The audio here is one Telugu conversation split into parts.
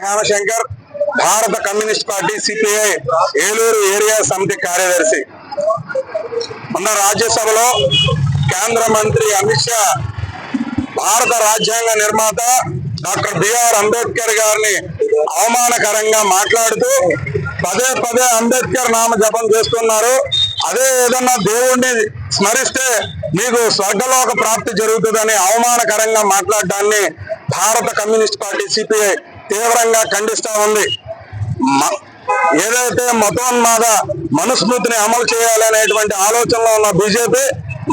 హేమశంకర్, భారత communist party CPI Eluru area సమితి కార్యదర్శి. మొన్న రాజ్యసభలో కేంద్ర మంత్రి అమిత్ షా భారత రాజ్యాంగ నిర్మాత డాక్టర్ బిఆర్ అంబేద్కర్ గారిని అవమానకరంగా మాట్లాడుతూ పదే పదే అంబేద్కర్ నామ జపం చేస్తున్నారు. అదే ఏదన్నా దేవుణ్ణి స్మరిస్తే మీకు స్వర్గలోక ప్రాప్తి జరుగుతుందని అవమానకరంగా మాట్లాడడాన్ని భారత కమ్యూనిస్ట్ పార్టీ సిపిఐ తీవ్రంగా ఖండిస్తా ఉంది. ఏదైతే మతోన్మాద మనుస్మృతిని అమలు చేయాలనేటువంటి ఆలోచనలో ఉన్న బీజేపీ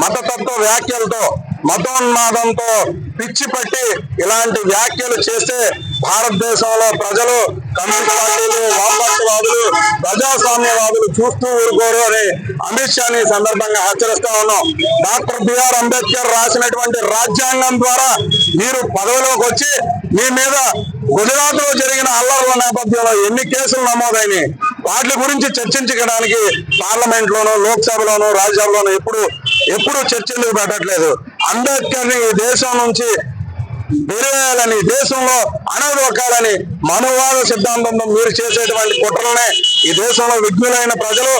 మతతత్వ వ్యాఖ్యలతో మతోన్మాదంతో పిచ్చి పట్టి ఇలాంటి వ్యాఖ్యలు చేస్తే భారతదేశంలో ప్రజలు కమ్యూనిస్ట్ పార్టీలు, వామపక్షవాదులు, ప్రజాస్వామ్యవాదులు చూస్తూ ఊరుకోరు అని అమిత్ షాని సందర్భంగా హెచ్చరిస్తా ఉన్నాం. డాక్టర్ బిఆర్ అంబేద్కర్ రాసినటువంటి రాజ్యాంగం ద్వారా మీరు పదవిలోకి వచ్చి మీ మీద గుజరాత్ లో జరిగిన అల్లర్ల నేపథ్యంలో ఎన్ని కేసులు నమోదైనాయి, వాటి గురించి చర్చించడానికి పార్లమెంట్ లోనూ, లోక్సభలోనూ, రాజ్యసభలోనూ ఎప్పుడు చర్చలు పెట్టట్లేదు. అంబేద్కర్ ని ఈ దేశం నుంచి వెలివేయాలని, దేశంలో అణగదొక్కాలని మనువాద సిద్ధాంతంతో మీరు చేసేటువంటి కుట్రలనే ఈ దేశంలో విఘ్నులైన ప్రజలు,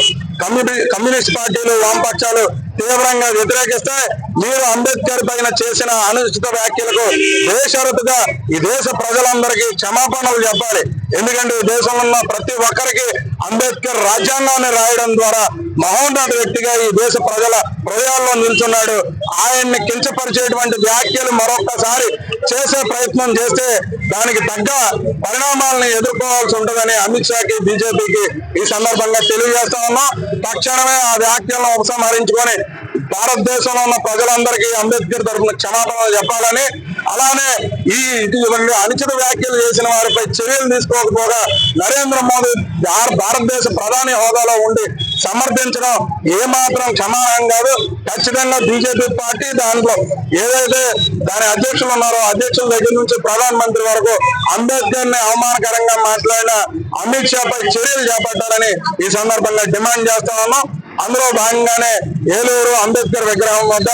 కమ్యూనిస్ట్ పార్టీలు, వామపక్షాలు తీవ్రంగా వ్యతిరేకిస్తే మీరు అంబేద్కర్ పైన చేసిన అనుచిత వ్యాఖ్యలకు బేషరతుగా ఈ దేశ ప్రజలందరికీ క్షమాపణలు చెప్పాలి. ఎందుకంటే ఈ దేశంలో ఉన్న ప్రతి ఒక్కరికి అంబేద్కర్ రాజ్యాంగాన్ని రాయడం ద్వారా మహోన్నత వ్యక్తిగా ఈ దేశ ప్రజల హృదయాల్లో నిల్చున్నాడు. ఆయన్ని కించపరిచేటువంటి వ్యాఖ్యలు మరొక్కసారి చేసే ప్రయత్నం చేస్తే దానికి తగ్గ పరిణామాలను ఎదుర్కోవాల్సి ఉంటుందని అమిత్ షాకి, బీజేపీకి ఈ సందర్భంగా తెలియజేస్తా ఉన్నాం. తక్షణమే ఆ వ్యాఖ్యలను ఉపసంహరించుకొని భారతదేశంలో ఉన్న ప్రజలందరికీ అంబేద్కర్ తరఫున క్షమాపణలు చెప్పాలని, అలానే ఈ అనుచిత వ్యాఖ్యలు చేసిన వారిపై చర్యలు తీసుకోకపోగా నరేంద్ర మోదీ భారతదేశ ప్రధాని హోదాలో ఉండి సమర్థించడం ఏమాత్రం క్షమానం కాదు. ఖచ్చితంగా బీజేపీ పార్టీ దాంట్లో ఏదైతే దాని అధ్యక్షులు ఉన్నారో అధ్యక్షుల దగ్గర నుంచి ప్రధానమంత్రి వరకు అంబేద్కర్ ని అవమానకరంగా మాట్లాడిన అమిత్ షా పై చర్యలు చేపట్టాలని ఈ సందర్భంగా డిమాండ్ చేస్తా ఉన్నాం. అందులో భాగంగానే ఏలూరు అంబేద్కర్ విగ్రహం వద్ద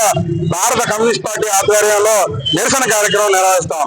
భారత కమ్యూనిస్ట్ పార్టీ ఆధ్వర్యంలో నిరసన కార్యక్రమం నిర్వహిస్తాం.